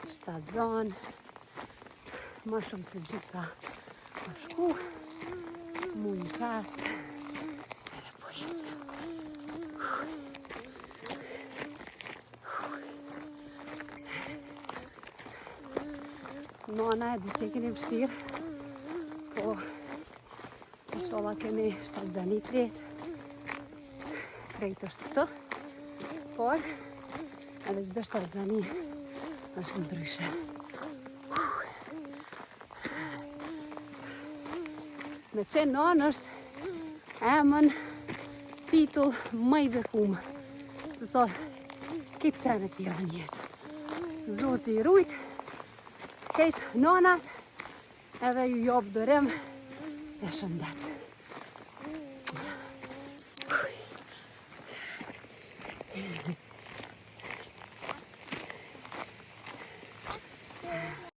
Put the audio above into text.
Shtazon, më shumë se gjysa ka shku, mu i fast, edhe po jetë. Nona e di që keni vështirë, po inshallah keni shtatzanit letë, krejt është këto, por edhe çdo shtatzani është ndryshe. Me qenë nonë është emën titull më i bekumë, se so kitë sene tjera në jetë. Zoti i rujt, kejtë nonat, edhe ju jopë dorem e shëndet.